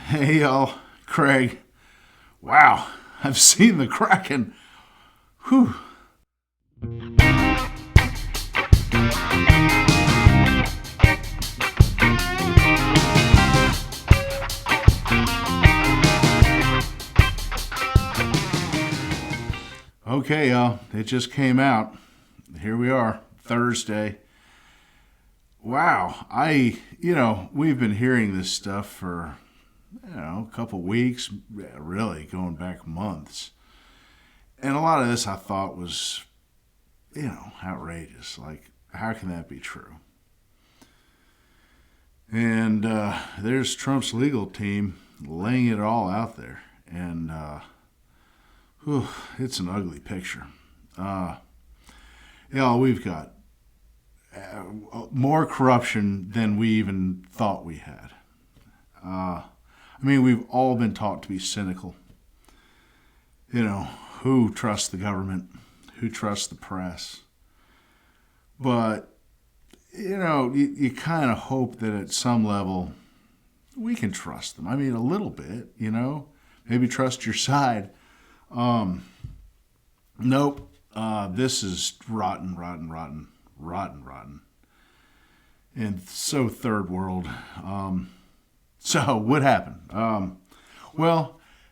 Hey y'all, Craig. Wow, I've seen the Kraken. Whew. Okay, y'all, it just came out. Here we are, Thursday. Wow, we've been hearing this stuff for, a couple weeks, really going back months. And a lot of this I thought was, outrageous. Like, how can that be true? And there's Trump's legal team laying it all out there. And whew, it's an ugly picture. We've got more corruption than we even thought we had. We've all been taught to be cynical. Who trusts the government? Who trusts the press? But, you kind of hope that at some level we can trust them. A little bit, maybe trust your side. Nope. This is rotten, rotten, rotten, rotten, rotten. And so third world. So what happened?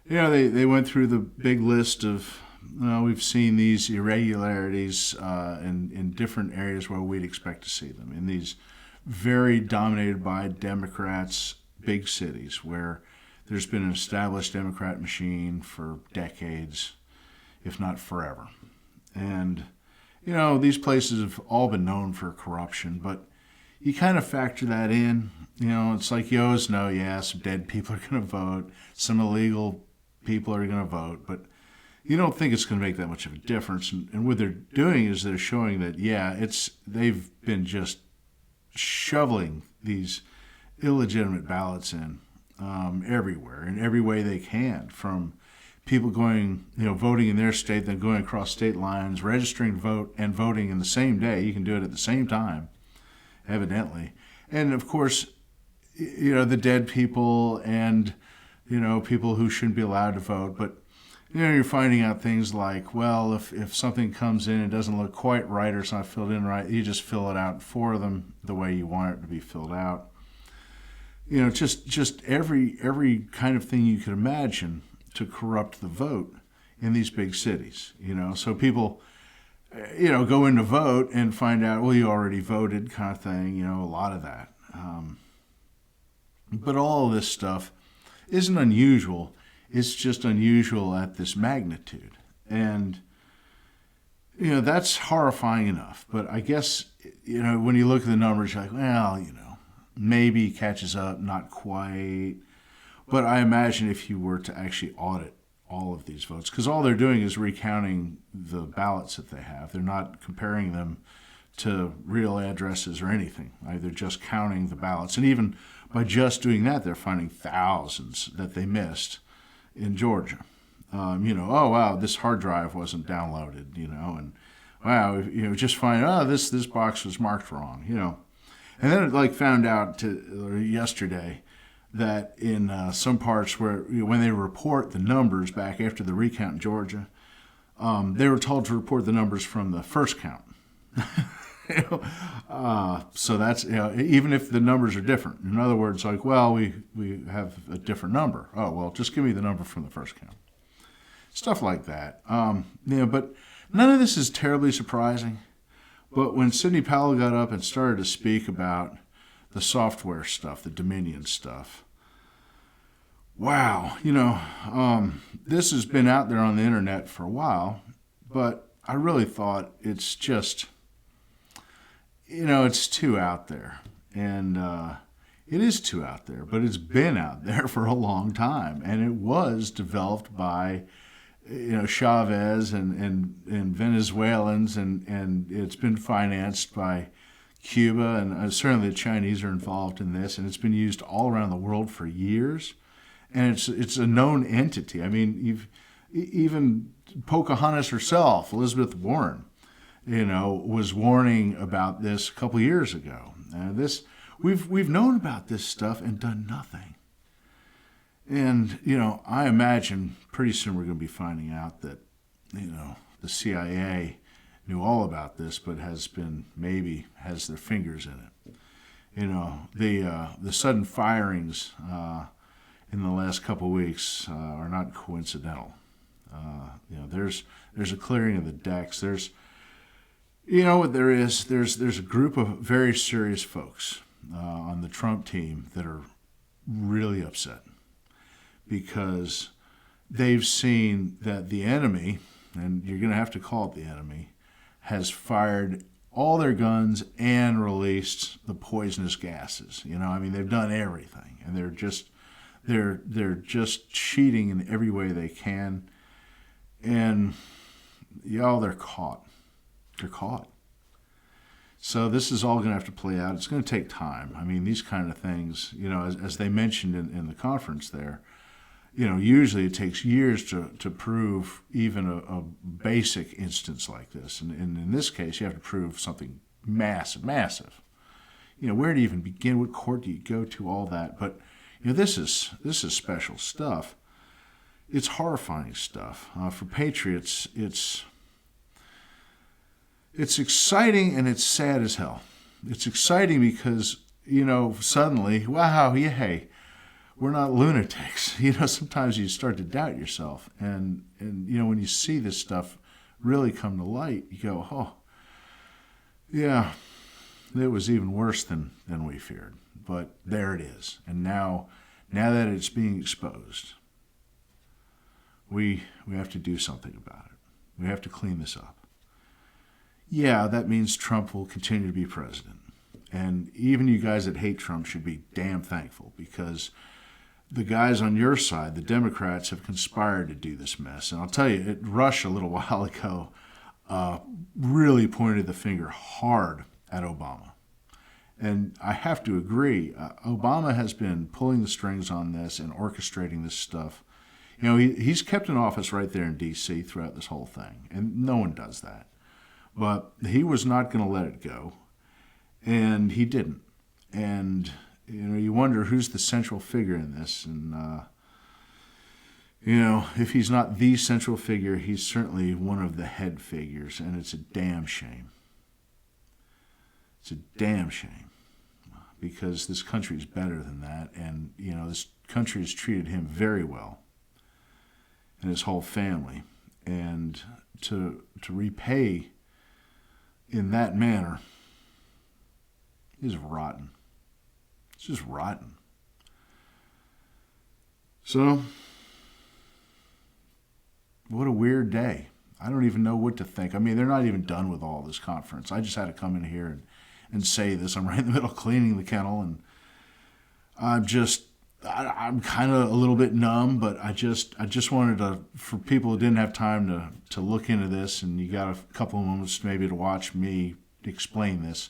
They went through the big list of, we've seen these irregularities in different areas where we'd expect to see them. In these very dominated by Democrats, big cities where there's been an established Democrat machine for decades, if not forever. And, these places have all been known for corruption, but you kind of factor that in. It's like you always know, some dead people are going to vote, some illegal people are going to vote, but you don't think it's going to make that much of a difference. And what they're doing is they're showing that, they've been just shoveling these illegitimate ballots in everywhere, in every way they can, from people going, voting in their state, then going across state lines, registering to vote, and voting in the same day. You can do it at the same time, evidently. And, of course, the dead people and, people who shouldn't be allowed to vote. But, you're finding out things like, well, if something comes in and doesn't look quite right or it's not filled in right, you just fill it out for them the way you want it to be filled out. Just every kind of thing you could imagine to corrupt the vote in these big cities. So people, go in to vote and find out, well, you already voted kind of thing, a lot of that. But all of this stuff isn't unusual. It's just unusual at this magnitude. And, that's horrifying enough. But I guess, when you look at the numbers, you're like, well, maybe catches up, not quite. But I imagine if you were to actually audit all of these votes, because all they're doing is recounting the ballots that they have. They're not comparing them to real addresses or anything. They're just counting the ballots. And even by just doing that, they're finding thousands that they missed in Georgia. Oh, wow, this hard drive wasn't downloaded, and wow, just find, this box was marked wrong, And then it found out yesterday that in some parts where, when they report the numbers back after the recount in Georgia, they were told to report the numbers from the first count. So that's, even if the numbers are different. In other words, we have a different number. Oh, well, just give me the number from the first count. Stuff like that. But none of this is terribly surprising. But when Sidney Powell got up and started to speak about the software stuff, the Dominion stuff, wow, this has been out there on the internet for a while, but I really thought it's just, it's too out there. And it is too out there, but it's been out there for a long time. And it was developed by, Chavez and Venezuelans, and it's been financed by Cuba, and certainly the Chinese are involved in this, and it's been used all around the world for years. And it's a known entity. Even Pocahontas herself, Elizabeth Warren, was warning about this a couple years ago. We've known about this stuff and done nothing. And, I imagine pretty soon we're going to be finding out that, the CIA knew all about this, but maybe has their fingers in it. The sudden firings in the last couple of weeks are not coincidental. There's a clearing of the decks. What there is. There's a group of very serious folks on the Trump team that are really upset because they've seen that the enemy, and you're going to have to call it the enemy, has fired all their guns and released the poisonous gases. They've done everything, and they're just cheating in every way they can, and they're caught. They're caught. So this is all going to have to play out. It's going to take time. These kind of things, as they mentioned in the conference there, usually it takes years to prove even a basic instance like this. And in this case, you have to prove something massive. Where do you even begin? What court do you go to? All that. But, this is special stuff. It's horrifying stuff. For patriots, it's exciting and it's sad as hell. It's exciting because, suddenly, wow, yay, we're not lunatics. Sometimes you start to doubt yourself. And when you see this stuff really come to light, you go, oh, yeah, it was even worse than we feared. But there it is. And now that it's being exposed, we have to do something about it. We have to clean this up. Yeah, that means Trump will continue to be president. And even you guys that hate Trump should be damn thankful because the guys on your side, the Democrats, have conspired to do this mess. And I'll tell you, Rush a little while ago really pointed the finger hard at Obama. And I have to agree, Obama has been pulling the strings on this and orchestrating this stuff. He's kept in office right there in D.C. throughout this whole thing, and no one does that. But he was not going to let it go, and he didn't. And, you wonder who's the central figure in this. And, if he's not the central figure, he's certainly one of the head figures, and it's a damn shame. It's a damn shame because this country is better than that, and, this country has treated him very well and his whole family. And to repay in that manner is rotten. It's just rotten. So, what a weird day. I don't even know what to think. they're not even done with all this conference. I just had to come in here and say this. I'm right in the middle of cleaning the kennel, and I'm kind of a little bit numb, but I just wanted to, for people who didn't have time to look into this, and you got a couple of moments maybe to watch me explain this.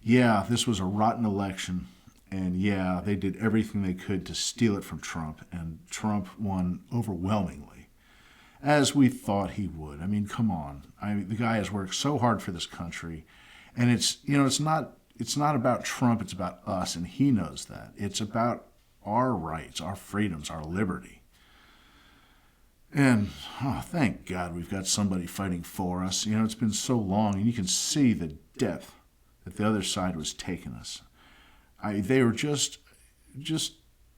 Yeah, this was a rotten election, and yeah, they did everything they could to steal it from Trump, and Trump won overwhelmingly, as we thought he would. Come on. The guy has worked so hard for this country, and it's not about Trump, it's about us, and he knows that. It's about our rights, our freedoms, our liberty. And thank God we've got somebody fighting for us. It's been so long, and you can see the depth that the other side was taking us. They were just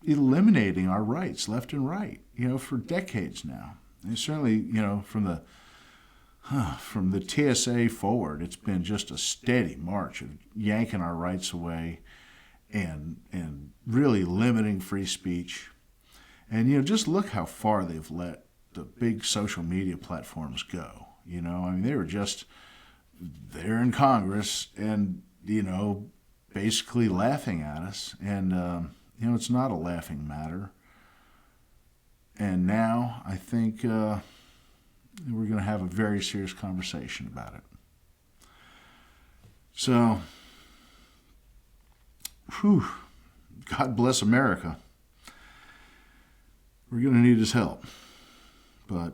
eliminating our rights left and right, for decades now. And certainly, from the TSA forward, it's been just a steady march of yanking our rights away and really limiting free speech. And, just look how far they've let the big social media platforms go. They were just there in Congress and, basically laughing at us. And, it's not a laughing matter. And now I think we're going to have a very serious conversation about it. So, God bless America. We're going to need his help. But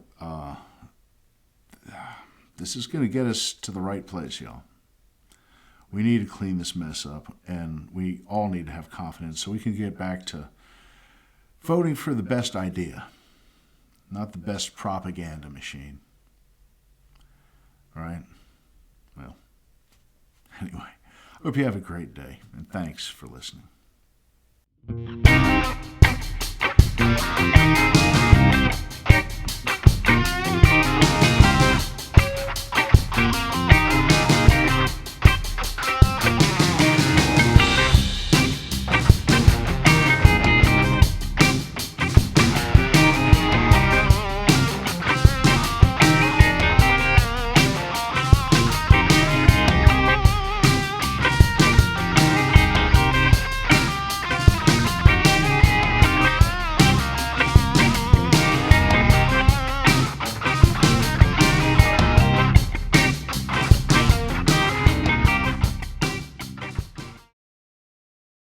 this is going to get us to the right place, y'all. We need to clean this mess up, and we all need to have confidence so we can get back to voting for the best idea, not the best propaganda machine. All right? Well, anyway, hope you have a great day, and thanks for listening.